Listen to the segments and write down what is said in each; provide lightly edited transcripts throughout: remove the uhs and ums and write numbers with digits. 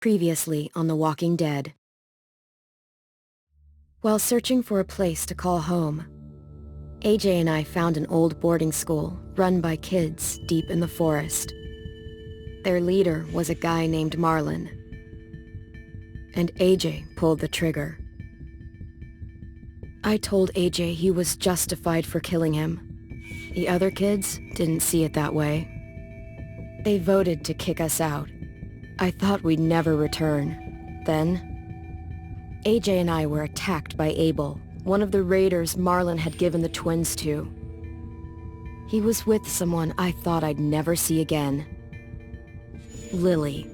Previously on The Walking Dead. While searching for a place to call home, AJ and I found an old boarding school run by kids deep in the forest. Their leader was a guy named Marlon, and AJ pulled the trigger. I told AJ he was justified for killing him. The other kids didn't see it that way. They voted to kick us out. I thought we'd never return. Then, AJ and I were attacked by Abel, one of the raiders Marlon had given the twins to. He was with someone I thought I'd never see again. Lily.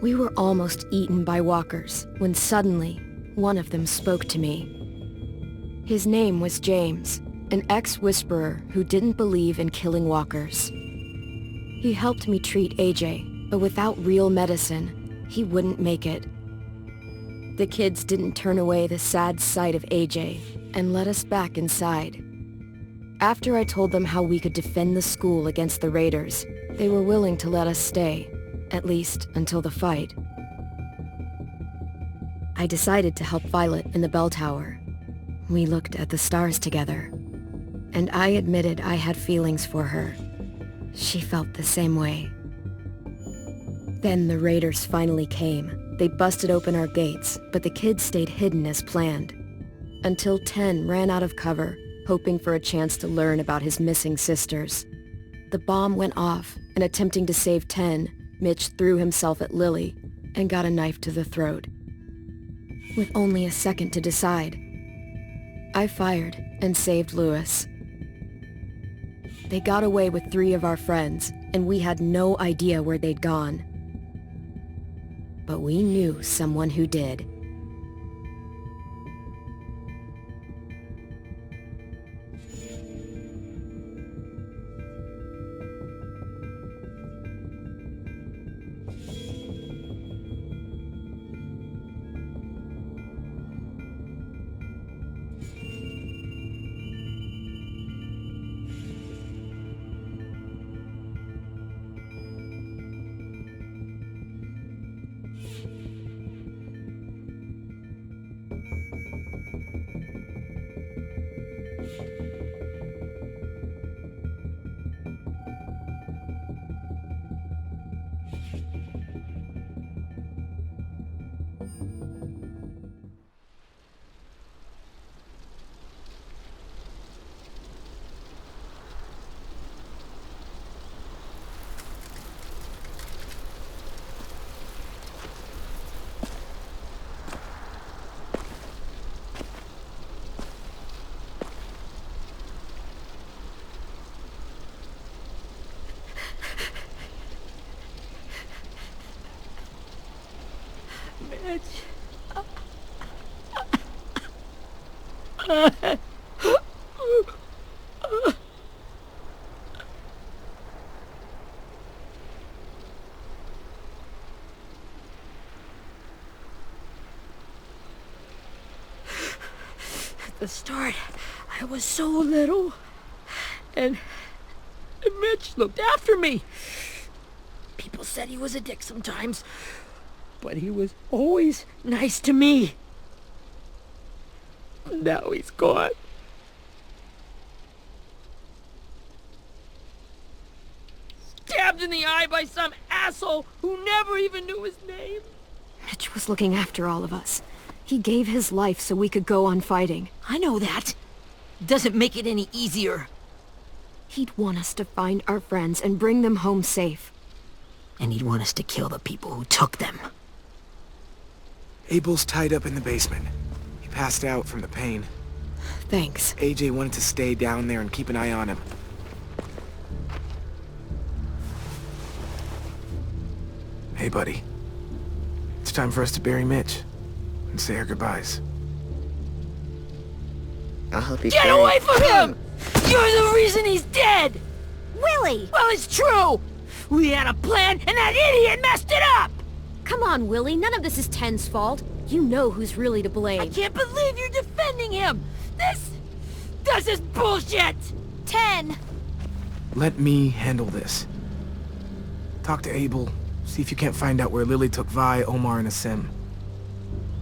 We were almost eaten by walkers when suddenly one of them spoke to me. His name was James, an ex-whisperer who didn't believe in killing walkers. He helped me treat AJ, but without real medicine, he wouldn't make it. The kids didn't turn away the sad sight of AJ and let us back inside. After I told them how we could defend the school against the raiders, they were willing to let us stay, at least until the fight. I decided to help Violet in the bell tower. We looked at the stars together, and I admitted I had feelings for her. She felt the same way. Then the raiders finally came. They busted open our gates, but the kids stayed hidden as planned. Until 10 ran out of cover, hoping for a chance to learn about his missing sisters. The bomb went off, and attempting to save 10, Mitch threw himself at Lily and got a knife to the throat. With only a second to decide, I fired and saved Lewis. They got away with 3 of our friends, and we had no idea where they'd gone. But we knew someone who did. At the start, I was so little, and Mitch looked after me. People said he was a dick sometimes, but he was always nice to me. Now he's gone. Stabbed in the eye by some asshole who never even knew his name. Mitch was looking after all of us. He gave his life so we could go on fighting. I know that. Doesn't make it any easier. He'd want us to find our friends and bring them home safe. And he'd want us to kill the people who took them. Abel's tied up in the basement. He passed out from the pain. Thanks. AJ wanted to stay down there and keep an eye on him. Hey, buddy. It's time for us to bury Mitch and say our goodbyes. I'll help you Get carry. away from him! You're the reason he's dead! Willie! Well, it's true! We had a plan, and that idiot messed it up! Come on, Willie. None of this is Ten's fault. You know who's really to blame. I can't believe you're defending him! This is bullshit! 10! Let me handle this. Talk to Abel, See if you can't find out where Lily took Vi, Omar, and Asim.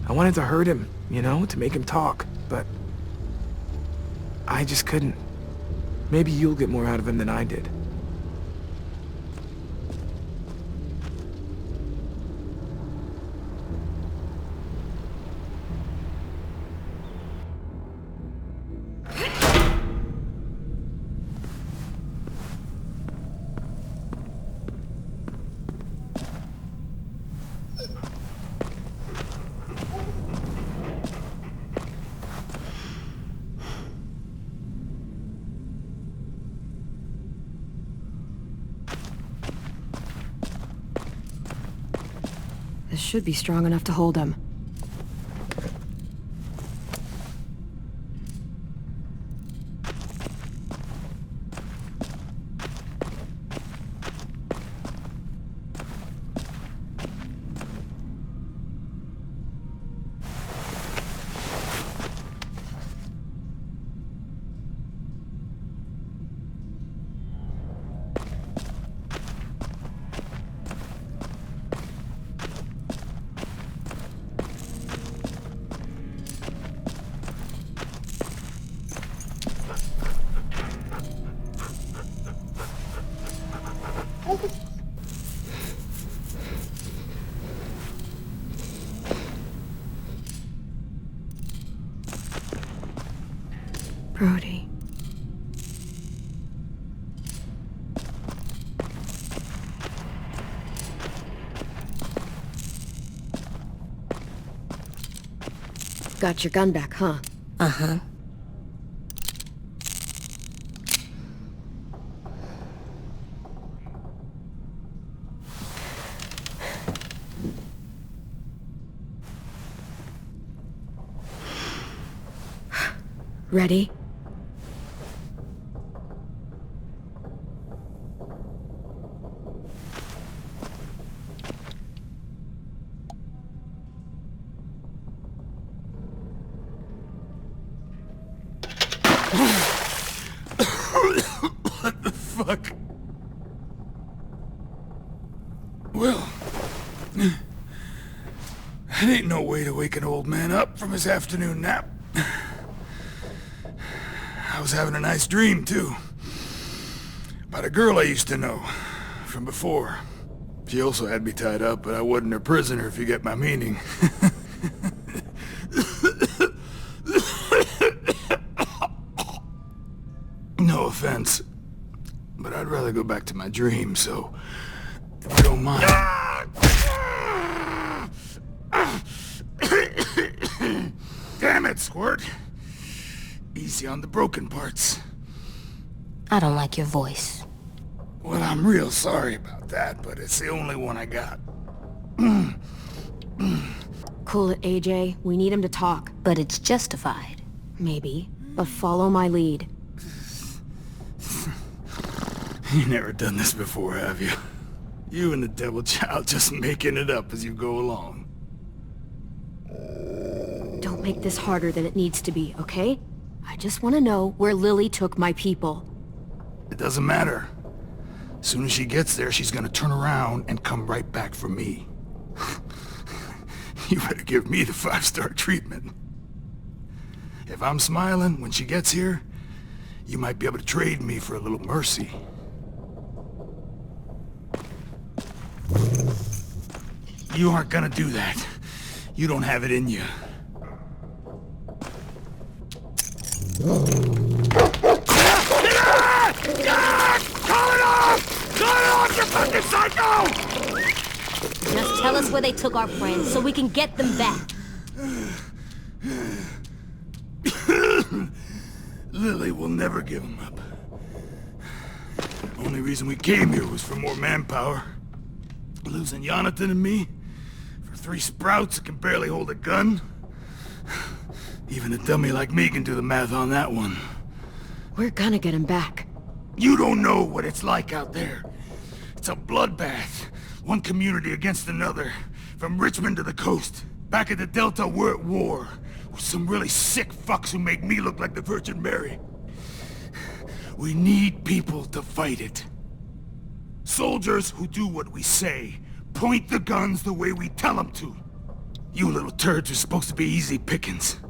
I wanted to hurt him, you know, to make him talk, but I just couldn't. Maybe you'll get more out of him than I did. This should be strong enough to hold him. Brody. Got your gun back, huh? Uh-huh. Ready? What the fuck? Well, that ain't no way to wake an old man up from his afternoon nap. I was having a nice dream, too. About a girl I used to know from before. She also had me tied up, but I wasn't her prisoner, if you get my meaning. No offense, but I'd rather go back to my dream, so if you don't mind. Damn it, Squirt. Easy on the broken parts. I don't like your voice. Well, I'm real sorry about that, but it's the only one I got. Cool it, AJ. We need him to talk. But it's justified. Maybe. But follow my lead. You never done this before, have you? You and the devil child just making it up as you go along. Don't make this harder than it needs to be, okay? I just want to know where Lily took my people. It doesn't matter. As soon as she gets there, she's gonna turn around and come right back for me. You better give me the 5-star treatment. If I'm smiling when she gets here, you might be able to trade me for a little mercy. You aren't gonna do that. You don't have it in you. Call it off! Call it off, you fucking psycho! Just tell us where they took our friends so we can get them back. Lily will never give them up. Only reason we came here was for more manpower. Losing Jonathan and me for 3 sprouts that can barely hold a gun. Even a dummy like me can do the math on that one. We're gonna get him back. You don't know what it's like out there. It's a bloodbath. One community against another. From Richmond to the coast. Back at the Delta, we're at war. With some really sick fucks who make me look like the Virgin Mary. We need people to fight it. Soldiers who do what we say. point the guns the way we tell them to. You little turds are supposed to be easy pickings.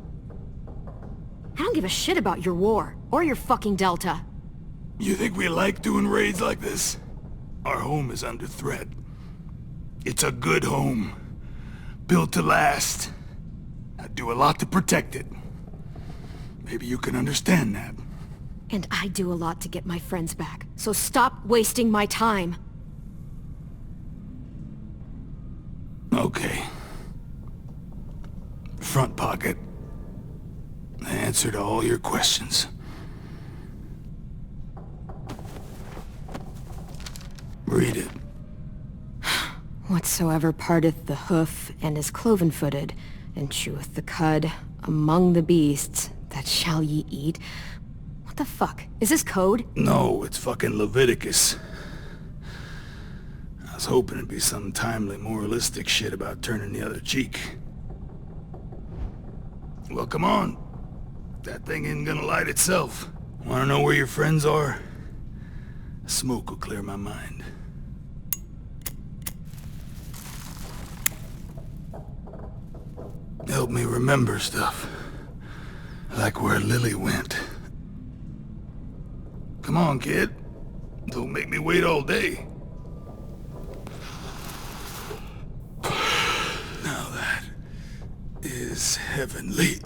I don't give a shit about your war, or your fucking Delta. You think we like doing raids like this? Our home is under threat. It's a good home. Built to last. I do a lot to protect it. Maybe you can understand that. And I do a lot to get my friends back, so stop wasting my time. Okay. Front pocket. The answer to all your questions. Read it. Whatsoever parteth the hoof, and is cloven-footed, and cheweth the cud, among the beasts, that shall ye eat. What the fuck? Is this code? No, it's fucking Leviticus. I was hoping it'd be some timely moralistic shit about turning the other cheek. Well, come on. That thing isn't gonna light itself. Wanna know where your friends are? Smoke will clear my mind. Help me remember stuff. Like where Lily went. Come on, kid. Don't make me wait all day. Now that is heavenly.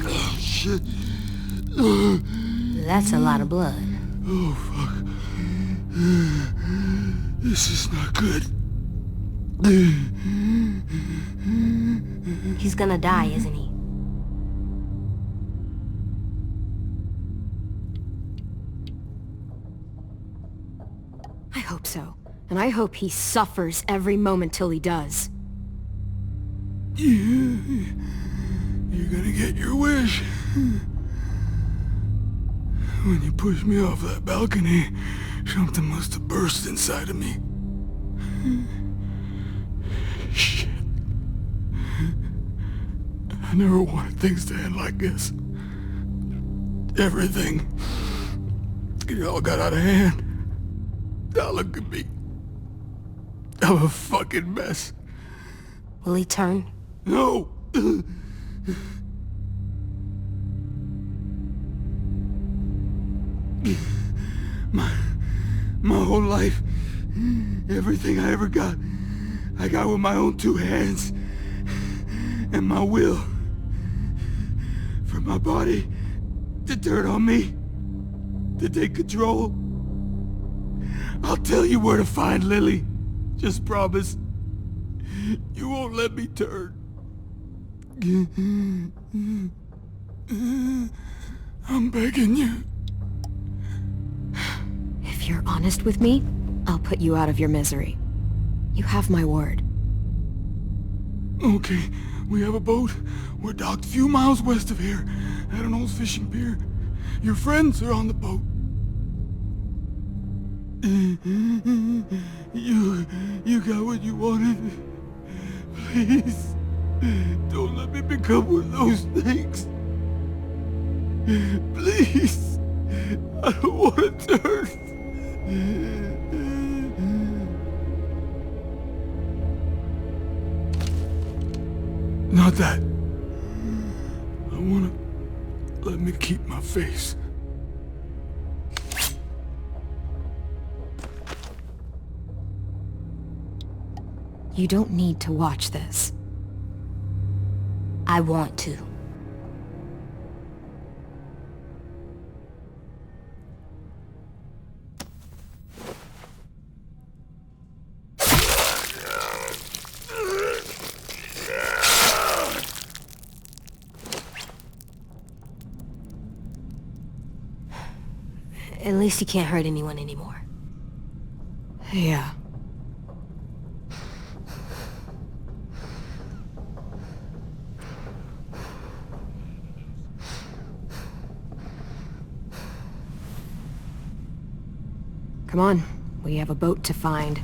Oh, shit. That's a lot of blood. Oh, fuck. This is not good. He's gonna die, isn't he? I hope so. And I hope he suffers every moment till he does. You're gonna get your wish. When you pushed me off that balcony, something must have burst inside of me. Shit. I never wanted things to end like this. Everything. It all got out of hand. Now look at me. I'm a fucking mess. Will he turn? No! My whole life, everything I ever got, I got with my own two hands and my will. For my body to turn on me, to take control. I'll tell you where to find Lily. Just promise. You won't let me turn. I'm begging you. If you're honest with me, I'll put you out of your misery. You have my word. Okay, we have a boat. We're docked a few miles west of here, at an old fishing pier. Your friends are on the boat. You got what you wanted. Please, don't let me become one of those things. Please, I don't want to turn. Not that. I want to let me keep my face. You don't need to watch this. I want to. At least he can't hurt anyone anymore. Yeah. Come on, we have a boat to find.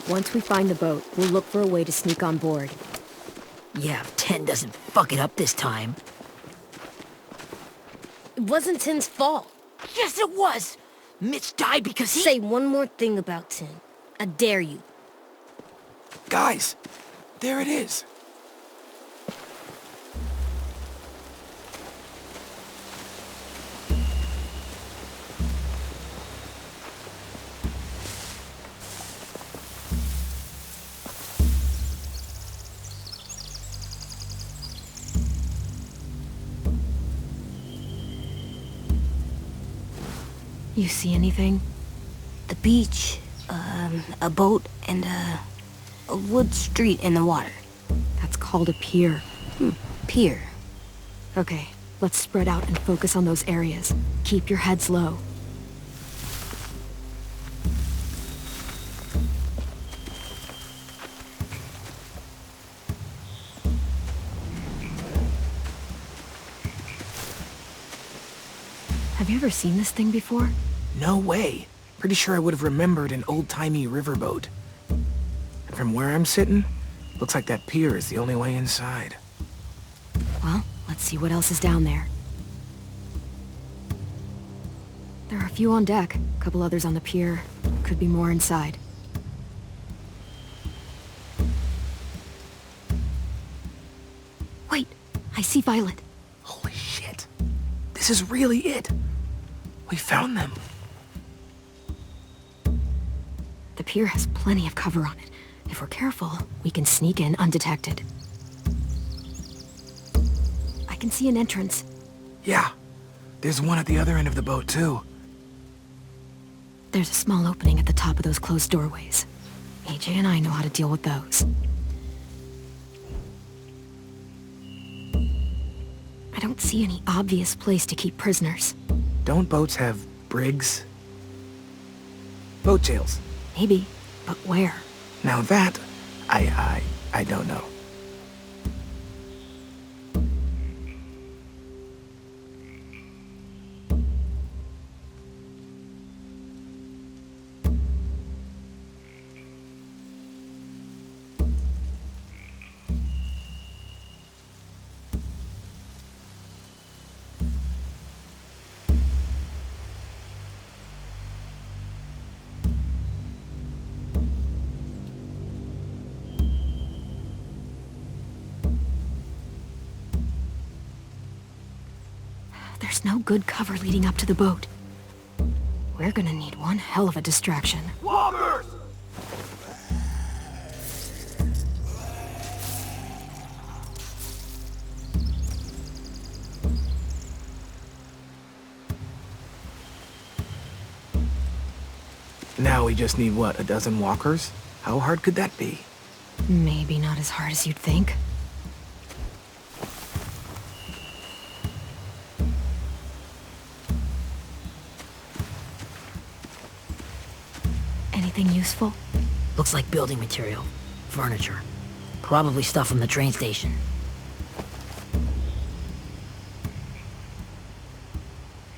Once we find the boat, we'll look for a way to sneak on board. Yeah, if Ten doesn't fuck it up this time. It wasn't Tin's fault. Yes, it was! Mitch died because he... Say one more thing about Tin. I dare you. Guys, there it is. You see anything? The beach, a boat, and a wood street in the water. That's called a pier. Pier. Okay, let's spread out and focus on those areas. Keep your heads low. Have you ever seen this thing before? No way. Pretty sure I would have remembered an old-timey riverboat. And from where I'm sitting, looks like that pier is the only way inside. Well, let's see what else is down there. There are a few on deck, a couple others on the pier. Could be more inside. Wait, I see Violet. Holy shit. This is really it. We found them. The pier has plenty of cover on it. If we're careful, we can sneak in undetected. I can see an entrance. Yeah. There's one at the other end of the boat, too. There's a small opening at the top of those closed doorways. AJ and I know how to deal with those. I don't see any obvious place to keep prisoners. Don't boats have brigs? Boat jails. Maybe, but where? Now that, I don't know. There's no good cover leading up to the boat. We're gonna need one hell of a distraction. Walkers! Now we just need, what, a dozen walkers? How hard could that be? Maybe not as hard as you'd think. Anything useful? Looks like building material. Furniture. Probably stuff from the train station.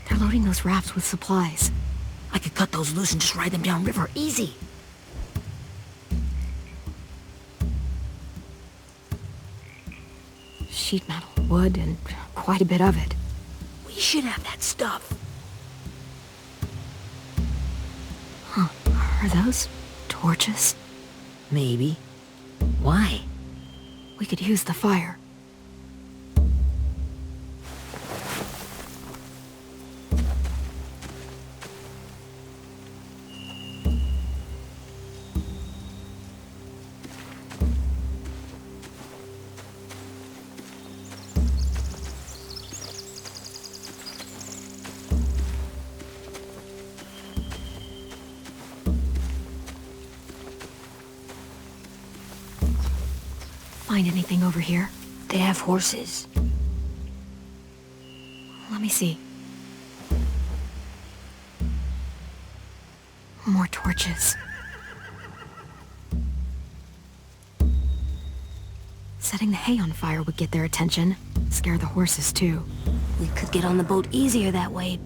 They're loading those rafts with supplies. I could cut those loose and just ride them downriver. Easy. Sheet metal, wood, and quite a bit of it. We should have that stuff. Huh. Are those torches? Maybe. Why? We could use the fire. Find anything over here? They have horses. Let me see. More torches. Setting the hay on fire would get their attention. Scare the horses, too. We could get on the boat easier that way.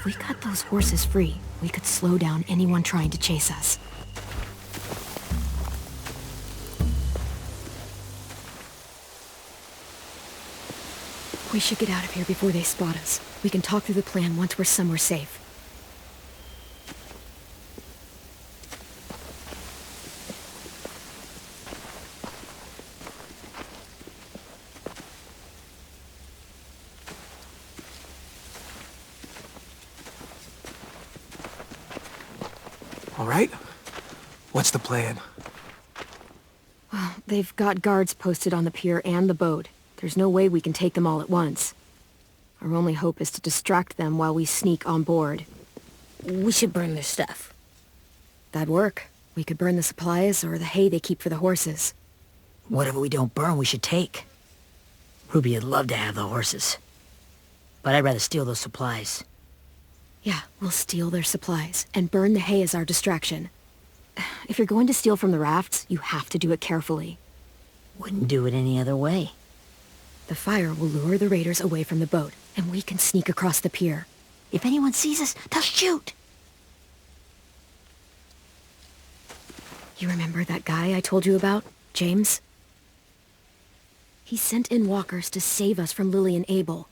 we cut those horses free, we could slow down anyone trying to chase us. We should get out of here before they spot us. We can talk through the plan once we're somewhere safe. All right? What's the plan? Well, they've got guards posted on the pier and the boat. There's no way we can take them all at once. Our only hope is to distract them while we sneak on board. We should burn their stuff. That'd work. We could burn the supplies or the hay they keep for the horses. Whatever we don't burn, we should take. Ruby would love to have the horses. But I'd rather steal those supplies. Yeah, we'll steal their supplies and burn the hay as our distraction. If you're going to steal from the rafts, you have to do it carefully. Wouldn't do it any other way. The fire will lure the raiders away from the boat, and we can sneak across the pier. If anyone sees us, they'll shoot. You remember that guy I told you about, James? He sent in walkers to save us from Lily and Abel.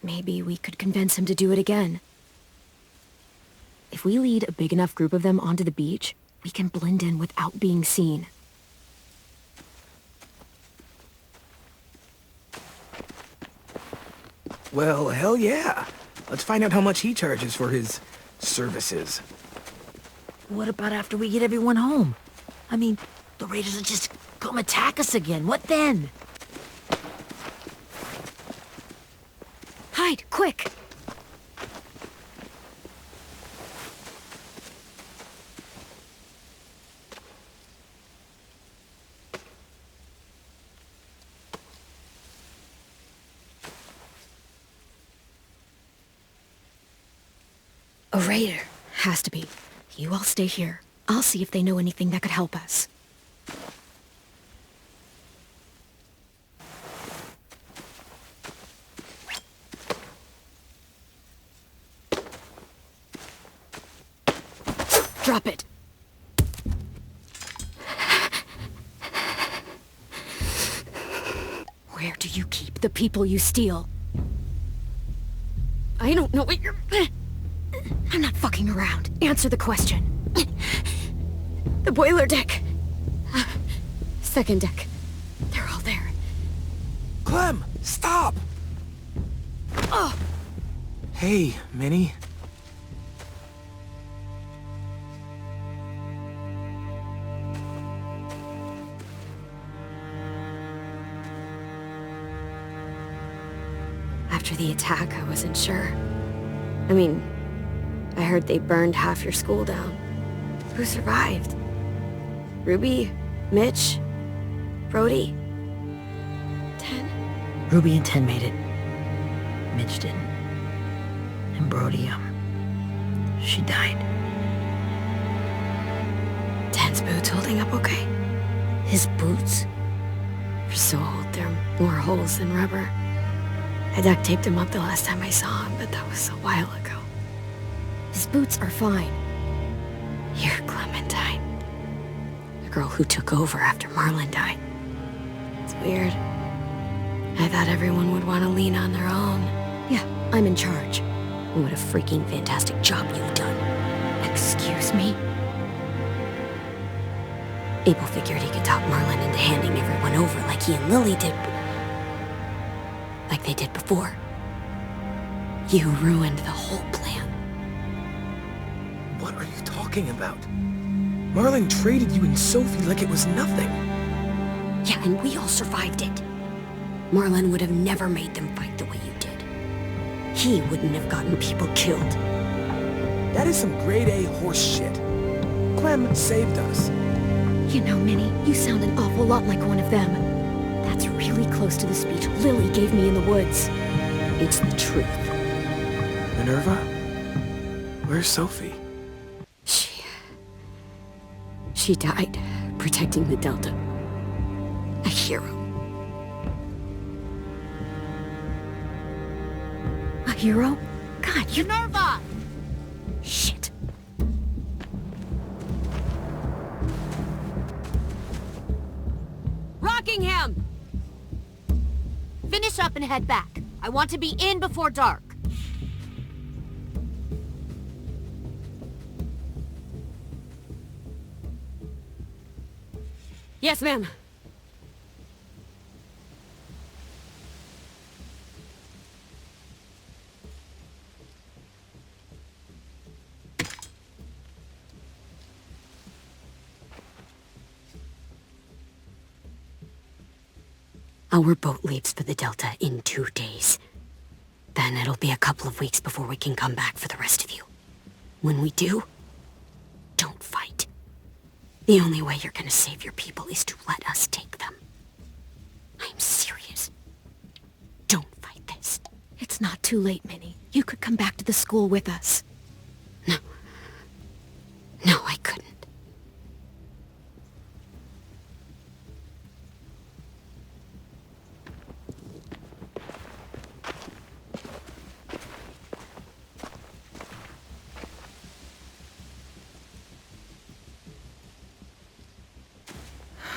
Maybe we could convince him to do it again. If we lead a big enough group of them onto the beach, we can blend in without being seen. Well, hell yeah. Let's find out how much he charges for his services. What about after we get everyone home? I mean, the raiders will just come attack us again. What then? Hide, quick! A raider. Has to be. You all stay here. I'll see if they know anything that could help us. Drop it. Where do you keep the people you steal? I don't know what you're... I'm not fucking around. Answer the question. The boiler deck. Second deck. They're all there. Clem, stop! Oh! Hey, Minnie. After the attack, I wasn't sure. I mean, I heard they burned half your school down. Who survived? Ruby? Mitch? Brody? Ten? Ruby and Ten made it. Mitch didn't. And Brody, she died. Ten's boots holding up okay? His boots? They're so old, there are more holes than rubber. I duct taped him up the last time I saw him, but that was a while ago. His boots are fine. You're Clementine. The girl who took over after Marlon died. It's weird. I thought everyone would want to lean on their own. Yeah, I'm in charge. What a freaking fantastic job you've done. Excuse me? Abel figured he could talk Marlon into handing everyone over like he and Lily did. Like they did before. You ruined the whole plan. What are you talking about? Marlon traded you and Sophie like it was nothing. Yeah, and we all survived it. Marlon would have never made them fight the way you did. He wouldn't have gotten people killed. That is some grade A horse shit. Clem saved us. You know, Minnie, you sound an awful lot like one of them. That's really close to the speech Lily gave me in the woods. It's the truth. Minerva? Where's Sophie? She died protecting the Delta. A hero. A hero? God, God, you... Minerva! Shit. Rockingham! Finish up and head back. I want to be in before dark. Yes, ma'am. Our boat leaves for the Delta in 2 days. Then it'll be a couple of weeks before we can come back for the rest of you. When we do, don't fight. The only way you're gonna save your people is to let us take them. I'm serious. Don't fight this. It's not too late, Minnie. You could come back to the school with us. No. No, I couldn't.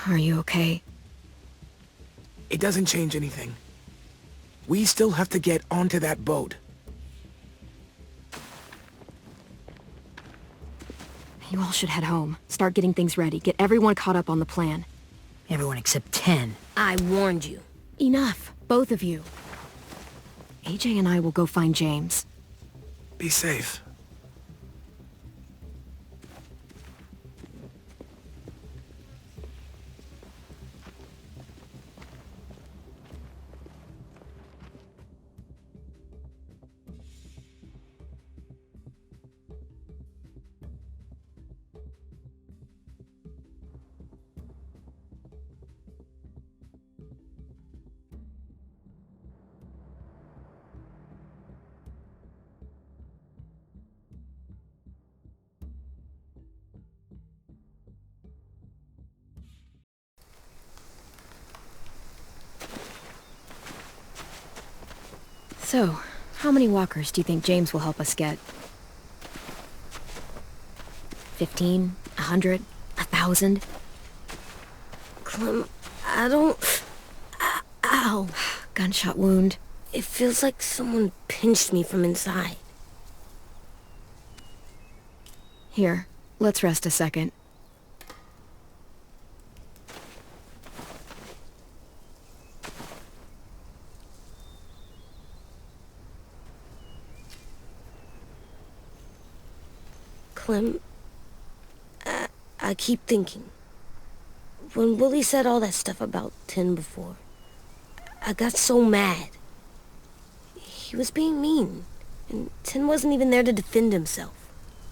Are you okay? It doesn't change anything. We still have to get onto that boat. You all should head home. Start getting things ready. Get everyone caught up on the plan. Everyone except 10. I warned you. Enough, both of you. AJ and I will go find James. Be safe. So, how many walkers do you think James will help us get? 15? 100? 1,000? Clem, I don't... Ow. Gunshot wound. It feels like someone pinched me from inside. Here, let's rest a second. Clem, I keep thinking. When Willie said all that stuff about 10 before, I got so mad. He was being mean, and 10 wasn't even there to defend himself.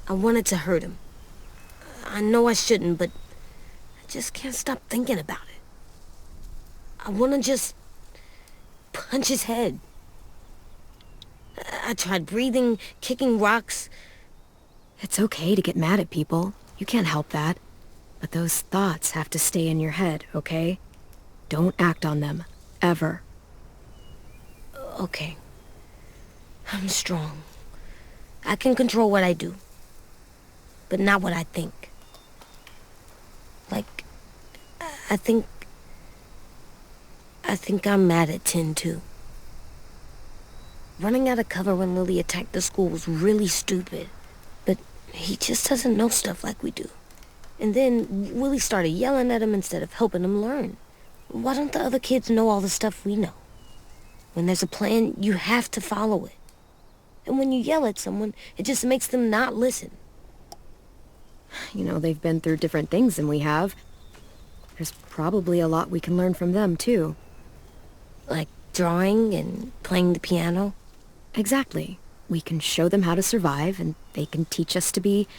I wanted to hurt him. I know I shouldn't, but I just can't stop thinking about it. I want to just punch his head. I tried breathing, kicking rocks. It's okay to get mad at people. You can't help that. But those thoughts have to stay in your head, okay? Don't act on them. Ever. Okay. I'm strong. I can control what I do. But not what I think. Like, I think I'm mad at 10 too. Running out of cover when Lily attacked the school was really stupid. But he just doesn't know stuff like we do. And then Willie started yelling at him instead of helping him learn. Why don't the other kids know all the stuff we know? When there's a plan, you have to follow it. And when you yell at someone, it just makes them not listen. You know, they've been through different things than we have. There's probably a lot we can learn from them, too. Like drawing and playing the piano? Exactly. We can show them how to survive, and they can teach us to be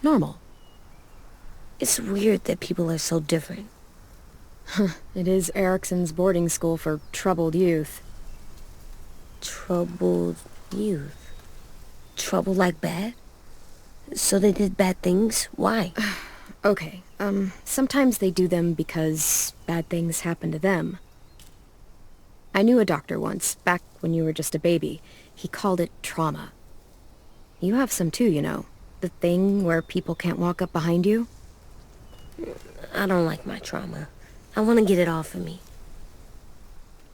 normal. It's weird that people are so different. It is Erickson's boarding school for troubled youth. Troubled youth? Trouble like bad? So they did bad things? Why? Okay, sometimes they do them because bad things happen to them. I knew a doctor once, back when you were just a baby. He called it trauma. You have some too, you know. The thing where people can't walk up behind you. I don't like my trauma. I want to get it off of me.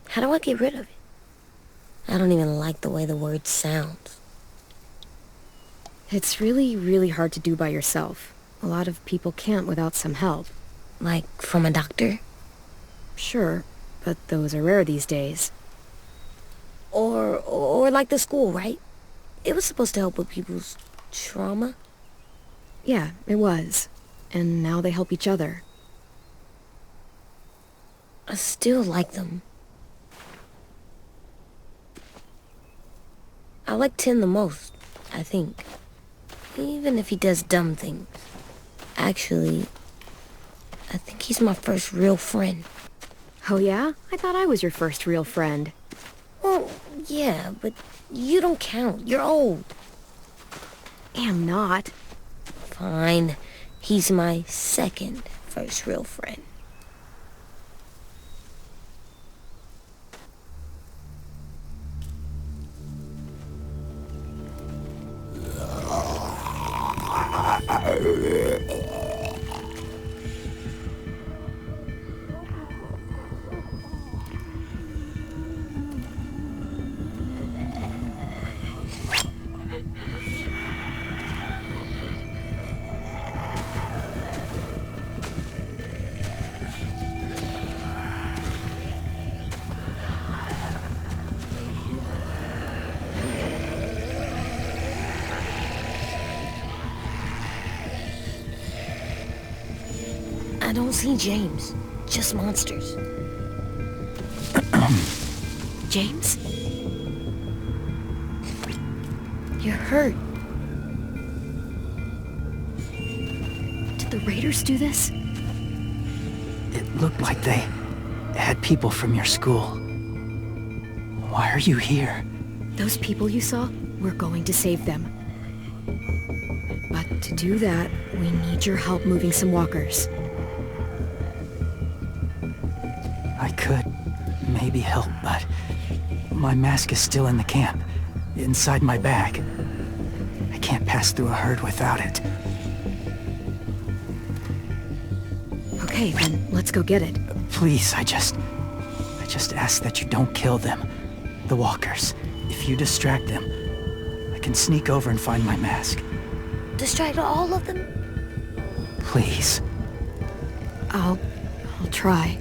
How do I get rid of it? I don't even like the way the word sounds. It's really, really hard to do by yourself. A lot of people can't without some help. Like from a doctor? Sure, but those are rare these days. Or like the school, right? It was supposed to help with people's trauma. Yeah, it was. And now they help each other. I still like them. I like Tin the most, I think. Even if he does dumb things. Actually, I think he's my first real friend. Oh yeah? I thought I was your first real friend. Well, yeah, but you don't count. You're old. Am not. Fine. He's my second first real friend. I don't see James. Just monsters. James? You're hurt. Did the raiders do this? It looked like they had people from your school. Why are you here? Those people you saw, we're going to save them. But to do that, we need your help moving some walkers. I could maybe help, but my mask is still in the camp, inside my bag. I can't pass through a herd without it. Okay, then let's go get it. Please, I just ask that you don't kill them. The walkers. If you distract them, I can sneak over and find my mask. Distract all of them? Please. I'll try.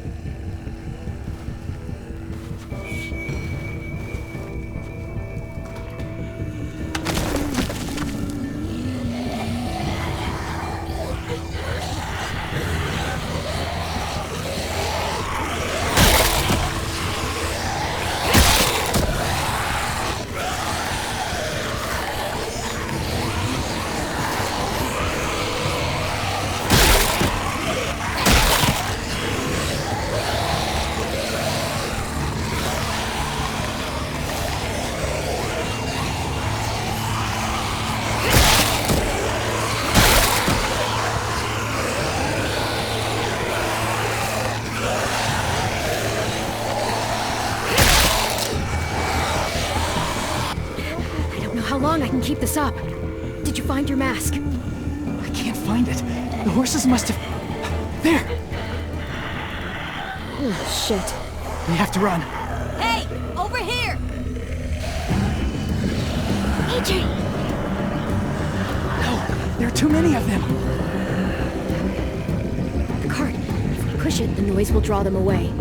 How long I can keep this up? Did you find your mask? I can't find it. The horses must have... There! Oh, shit. We have to run. Hey, over here! AJ! No, there are too many of them. The cart. If we push it, the noise will draw them away.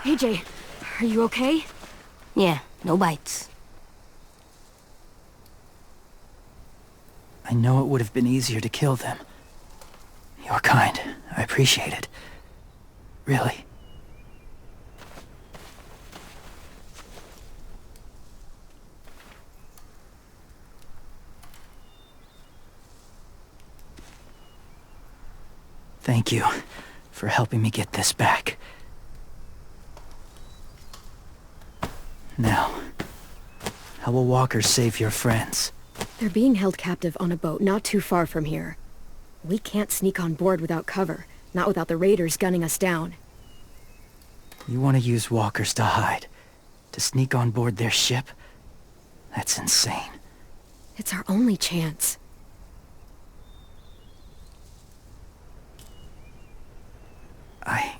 AJ, are you okay? Yeah, no bites. I know it would have been easier to kill them. You're kind. I appreciate it. Really. Thank you for helping me get this back. Now, how will walkers save your friends? They're being held captive on a boat not too far from here. We can't sneak on board without cover, not without the raiders gunning us down. You want to use walkers to hide? To sneak on board their ship? That's insane. It's our only chance. I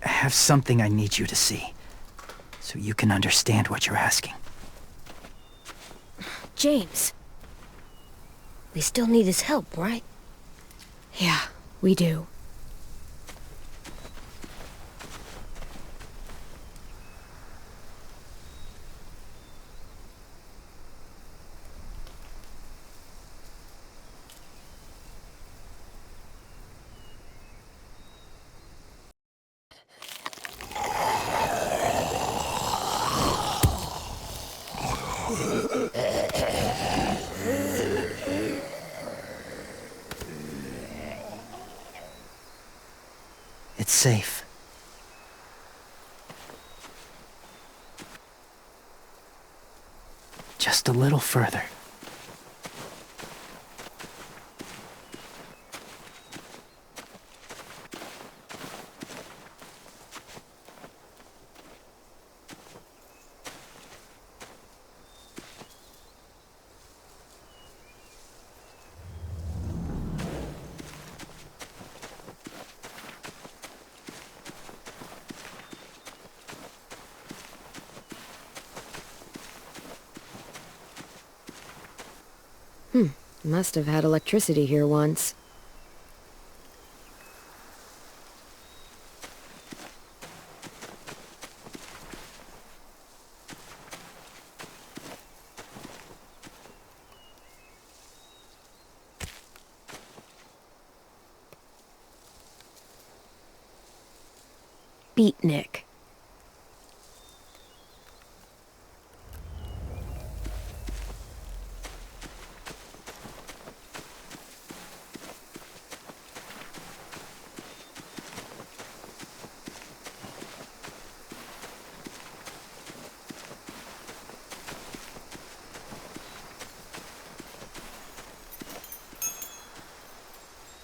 have something I need you to see, so you can understand what you're asking. James. We still need his help, right? Yeah, we do. It's safe. Just a little further. Must have had electricity here once. Beatnik.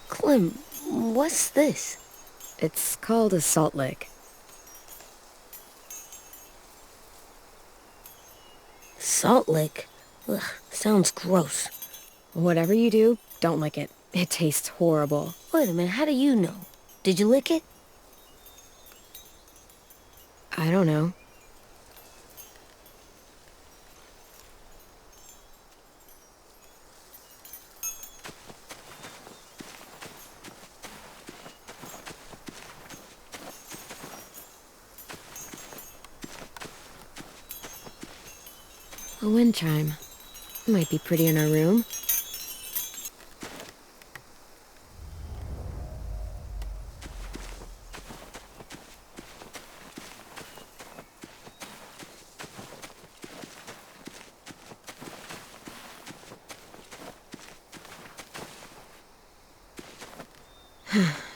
Clem, what's this? It's called a salt lick. Salt lick? Ugh, sounds gross. Whatever you do, don't lick it. It tastes horrible. Wait a minute, how do you know? Did you lick it? I don't know. A wind chime. Might be pretty in our room.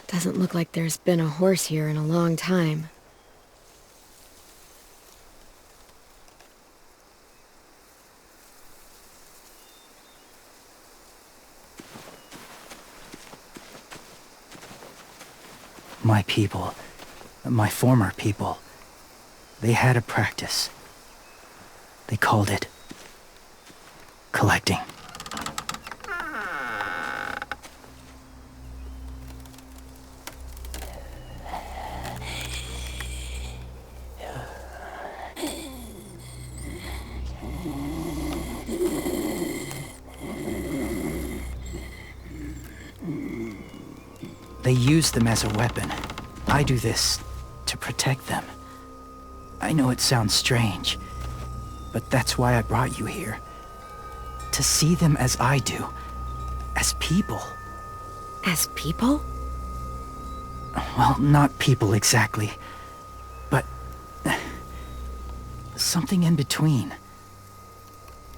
Doesn't look like there's been a horse here in a long time. My people, my former people, they had a practice. They called it collecting. They use them as a weapon. I do this to protect them. I know it sounds strange, but that's why I brought you here. To see them as I do. As people. As people? Well, not people exactly, but something in between.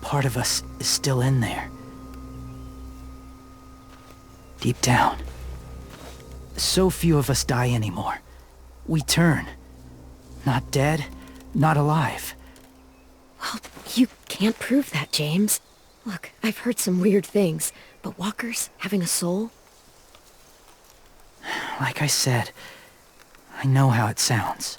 Part of us is still in there. Deep down, So few of us die anymore. We turn. Not dead, not alive. Well, you can't prove that, James. Look, I've heard some weird things, but walkers having a soul? Like I said, I know how it sounds.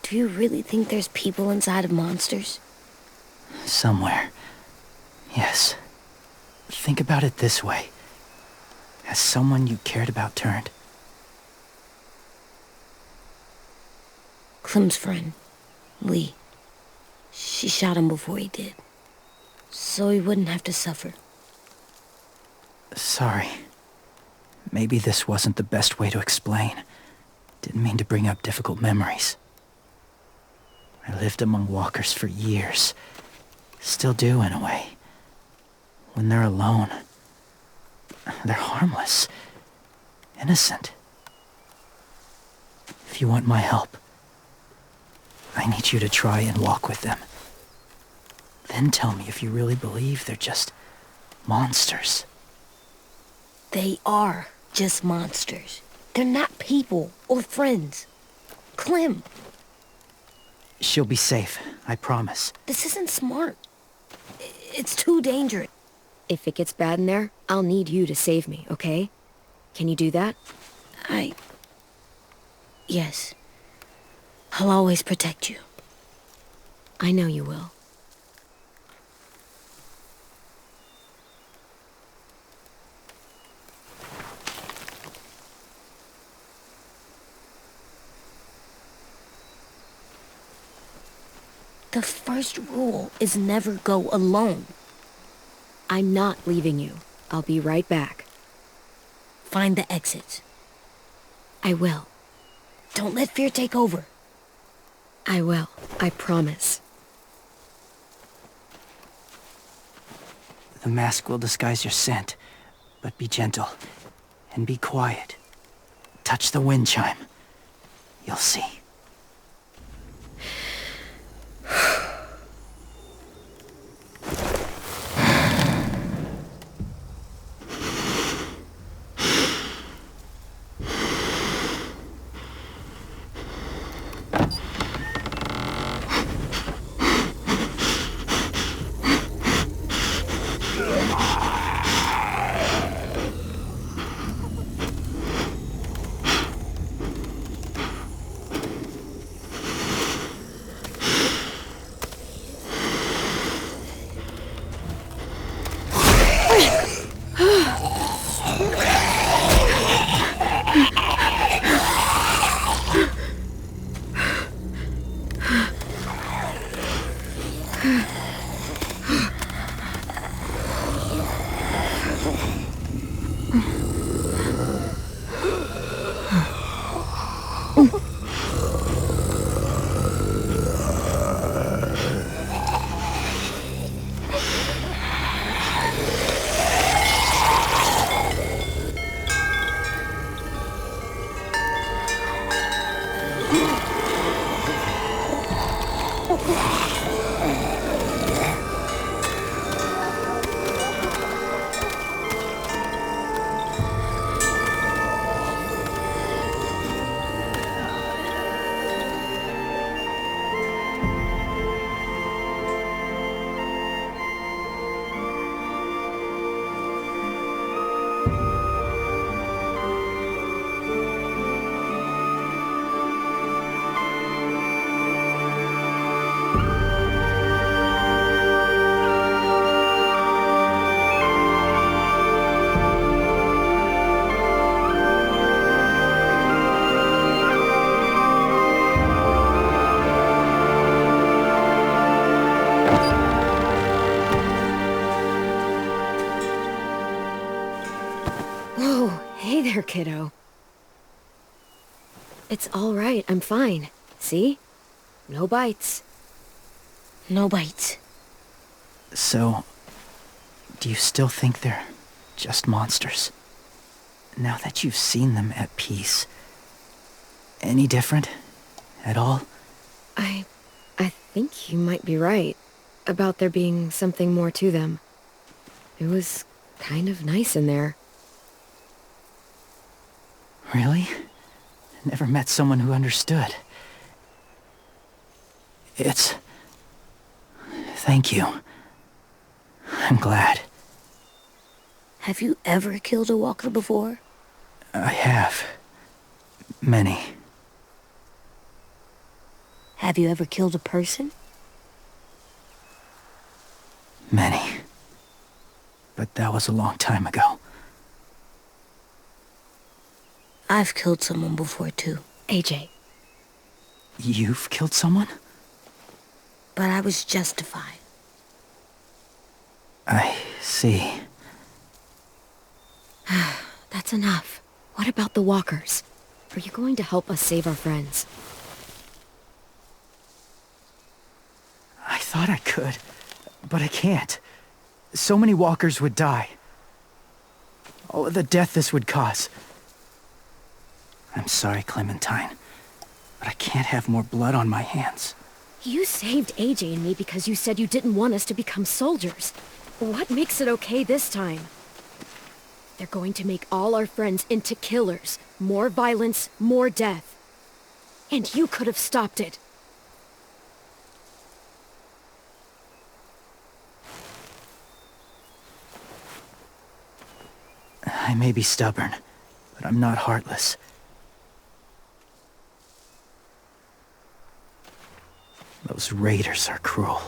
Do you really think there's people inside of monsters? Somewhere. Yes. Think about it this way. Has someone you cared about turned? Clem's friend, Lee. She shot him before he did. So he wouldn't have to suffer. Sorry. Maybe this wasn't the best way to explain. Didn't mean to bring up difficult memories. I lived among walkers for years. Still do, in a way. When they're alone, they're harmless. Innocent. If you want my help, I need you to try and walk with them. Then tell me if you really believe they're just monsters. They are just monsters. They're not people or friends. Clem, She'll be safe, I promise. this isn't smart. It's too dangerous. If it gets bad in there, I'll need you to save me, okay? Can you do that? Yes. I'll always protect you. I know you will. The first rule is never go alone. I'm not leaving you. I'll be right back. Find the exits. I will. Don't let fear take over. I will. I promise. The mask will disguise your scent, but be gentle and be quiet. Touch the wind chime. You'll see. Kiddo. It's all right. I'm fine. See? No bites. No bites. So, do you still think they're just monsters? Now that you've seen them at peace, any different at all? I think you might be right about there being something more to them. It was kind of nice in there. Really? Never met someone who understood. Thank you. I'm glad. Have you ever killed a walker before? I have. Many. Have you ever killed a person? Many. But that was a long time ago. I've killed someone before, too. AJ. You've killed someone? But I was justified. I see. That's enough. What about the walkers? Are you going to help us save our friends? I thought I could, but I can't. So many walkers would die. Oh, the death this would cause. I'm sorry, Clementine, but I can't have more blood on my hands. You saved AJ and me because you said you didn't want us to become soldiers. What makes it okay this time? They're going to make all our friends into killers. More violence, more death. And you could have stopped it. I may be stubborn, but I'm not heartless. Those raiders are cruel.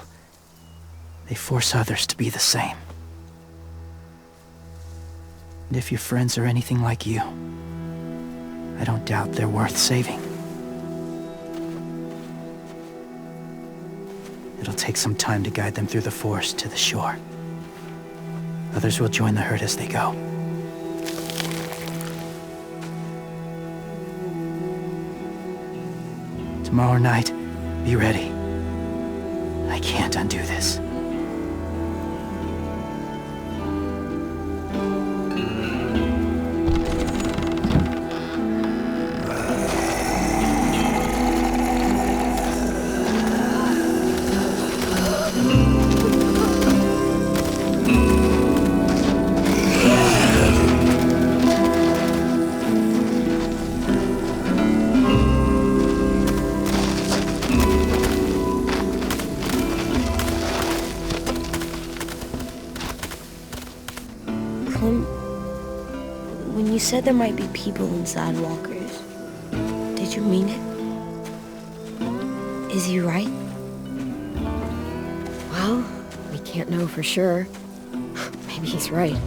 They force others to be the same. And if your friends are anything like you, I don't doubt they're worth saving. It'll take some time to guide them through the forest to the shore. Others will join the herd as they go. Tomorrow night, be ready. I can't undo this. When you said there might be people inside walkers, did you mean it? Is he right? Well, we can't know for sure. Maybe he's right.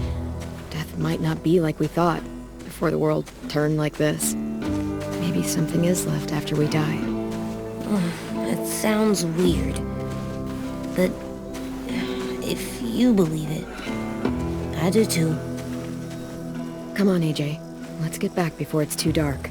Death might not be like we thought before the world turned like this. Maybe something is left after we die. It sounds weird, but if you believe it, I do too. Come on, AJ. Let's get back before it's too dark.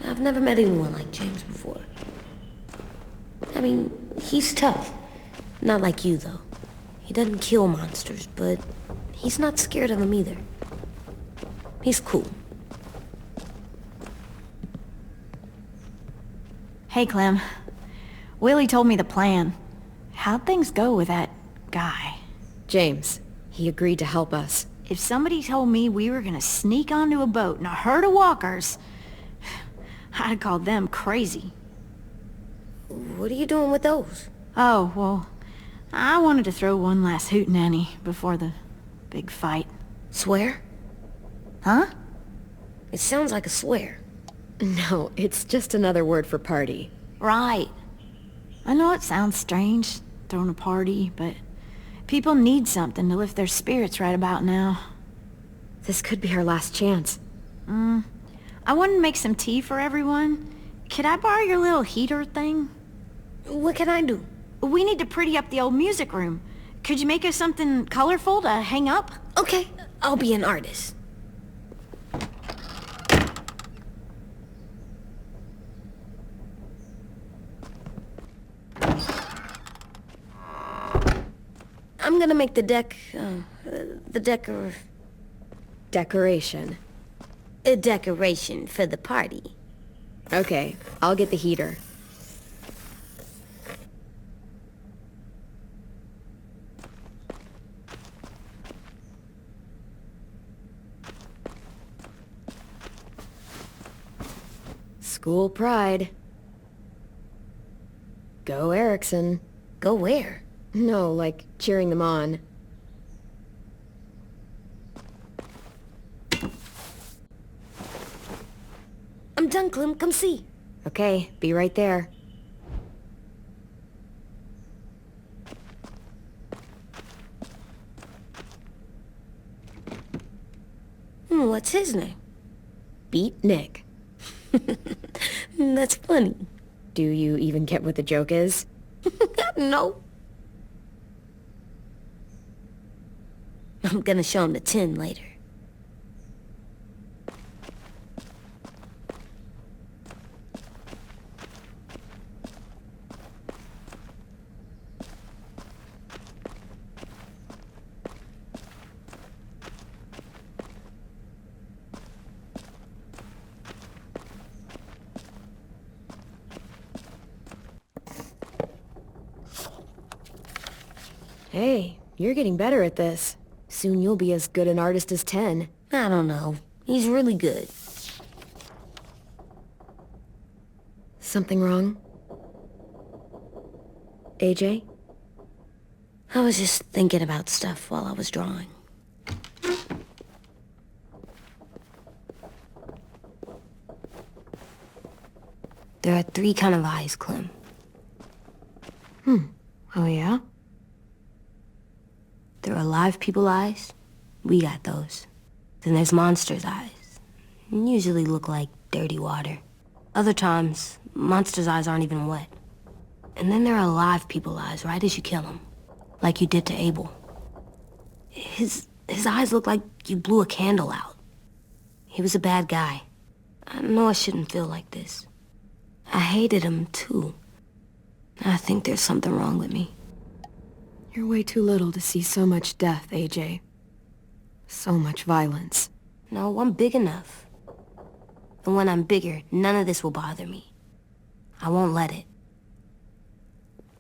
I've never met anyone like James before. I mean, he's tough. Not like you, though. He doesn't kill monsters, but he's not scared of them either. He's cool. Hey, Clem. Willie told me the plan. How'd things go with that guy? James, he agreed to help us. If somebody told me we were gonna sneak onto a boat in a herd of walkers, I'd have called them crazy. What are you doing with those? Oh, well, I wanted to throw one last hootenanny before the big fight. Swear? Huh? It sounds like a swear. No, it's just another word for party. Right. I know it sounds strange, throwing a party, but people need something to lift their spirits right about now. This could be our last chance. I wanted to make some tea for everyone. Could I borrow your little heater thing? What can I do? We need to pretty up the old music room. Could you make us something colorful to hang up? Okay, I'll be an artist. I'm gonna make the Decoration. a decoration for the party. Okay, I'll get the heater. School pride. Go Erickson. Go where? No, like cheering them on. I'm done, Clem. Come see. Okay, be right there. What's his name? Beat Nick. That's funny. Do you even get what the joke is? No. I'm gonna show him the tin later. Hey, you're getting better at this. Soon you'll be as good an artist as 10. I don't know. He's really good. Something wrong? AJ? I was just thinking about stuff while I was drawing. There are 3 kind of eyes, Clem. Oh yeah? There are live people eyes. We got those. Then there's monsters' eyes. Usually look like dirty water. Other times, monsters' eyes aren't even wet. And then there are live people eyes right as you kill them. Like you did to Abel. His eyes look like you blew a candle out. He was a bad guy. I know I shouldn't feel like this. I hated him, too. I think there's something wrong with me. You're way too little to see so much death, AJ. So much violence. No, I'm big enough. And when I'm bigger, none of this will bother me. I won't let it.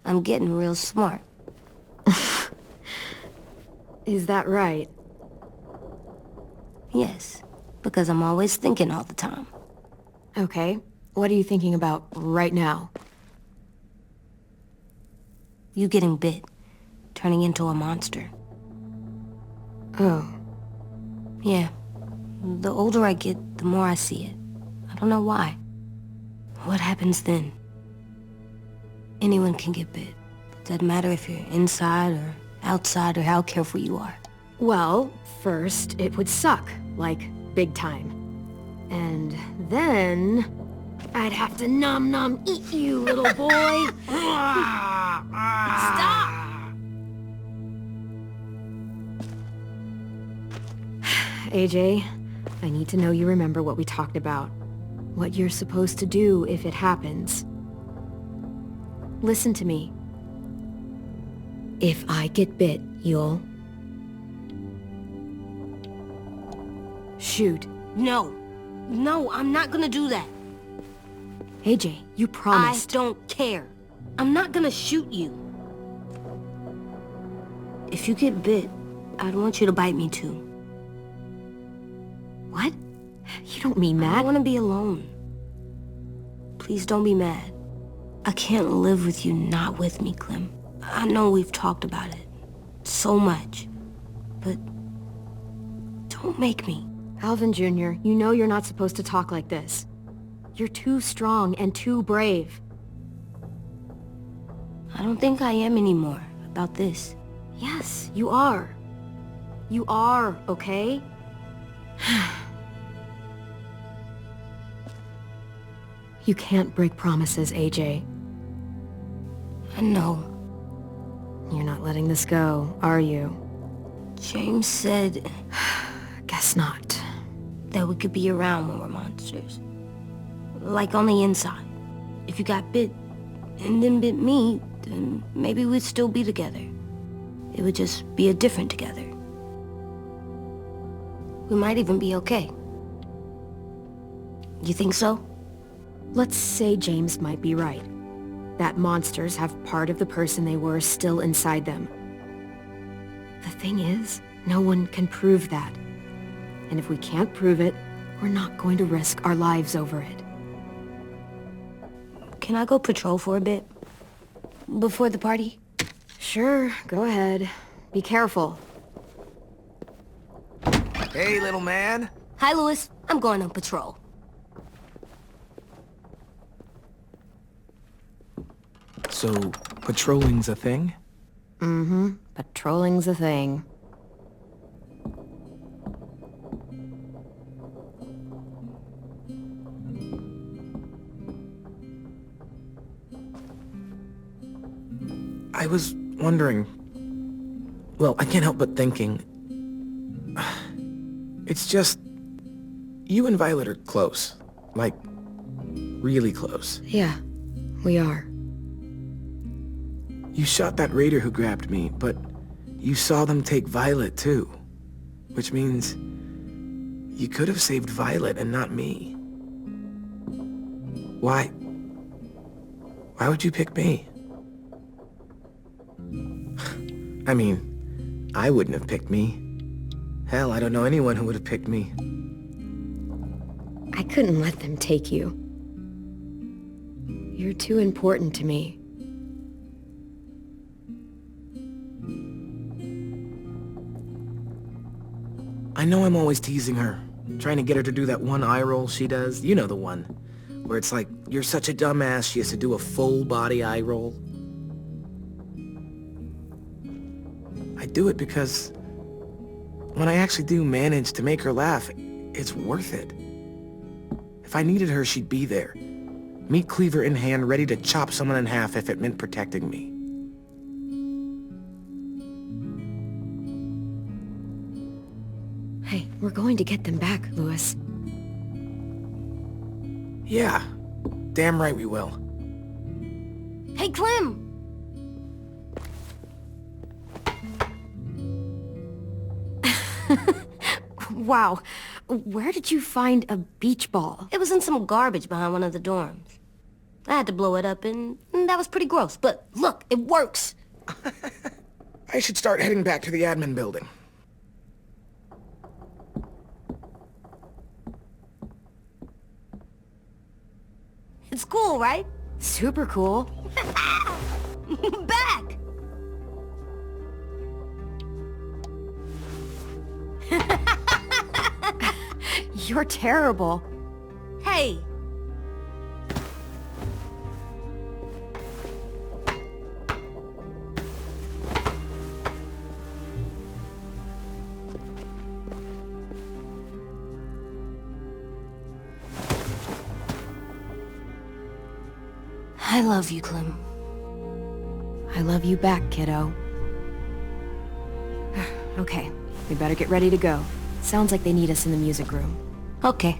I'm getting real smart. Is that right? Yes, because I'm always thinking all the time. Okay, what are you thinking about right now? You getting bit, turning into a monster. Oh. Yeah, the older I get, the more I see it. I don't know why. What happens then? Anyone can get bit. Doesn't matter if you're inside or outside or how careful you are. Well, first, it would suck. Like, big time. And then... I'd have to nom eat you, little boy. Stop! AJ, I need to know you remember what we talked about. What you're supposed to do if it happens. Listen to me. If I get bit, you'll... shoot. No. No, I'm not gonna do that. AJ, you promised. I don't care. I'm not gonna shoot you. If you get bit, I'd want you to bite me too. What? You don't mean I that. don't want to be alone. Please don't be mad. I can't live with you not with me, Clem. I know we've talked about it so much, but don't make me. Alvin Jr., you know you're not supposed to talk like this. You're too strong and too brave. I don't think I am anymore about this. Yes, you are. You are, okay? You can't break promises, AJ. I know. You're not letting this go, are you? James said Guess not. that we could be around when we're monsters. Like on the inside. If you got bit and then bit me, then maybe we'd still be together. It would just be a different together. We might even be okay. You think so? Let's say James might be right. That monsters have part of the person they were still inside them. The thing is, no one can prove that. And if we can't prove it, we're not going to risk our lives over it. Can I go patrol for a bit? Before the party? Sure, go ahead. Be careful. Hey, little man. Hi, Louis. I'm going on patrol. So, patrolling's a thing? Mm-hmm. Patrolling's a thing. I was wondering... Well, I can't help but thinking... It's just... You and Violet are close. Like, really close. Yeah, we are. You shot that raider who grabbed me, but you saw them take Violet too. Which means... You could have saved Violet and not me. Why? Why would you pick me? I mean, I wouldn't have picked me. Hell, I don't know anyone who would have picked me. I couldn't let them take you. You're too important to me. I know I'm always teasing her, trying to get her to do that one eye roll she does. You know the one, where it's like, you're such a dumbass, she has to do a full body eye roll. I do it because when I actually do manage to make her laugh, it's worth it. If I needed her, she'd be there. Meat cleaver in hand, ready to chop someone in half if it meant protecting me. Hey, we're going to get them back, Louis. Yeah, damn right we will. Hey, Clem! Wow, where did you find a beach ball? It was in some garbage behind one of the dorms. I had to blow it up, and that was pretty gross. But look, it works! I should start heading back to the admin building. It's cool, right? Super cool. Back! You're terrible. Hey! I love you, Clem. I love you back, kiddo. Okay, we better get ready to go. Sounds like they need us in the music room. Okay.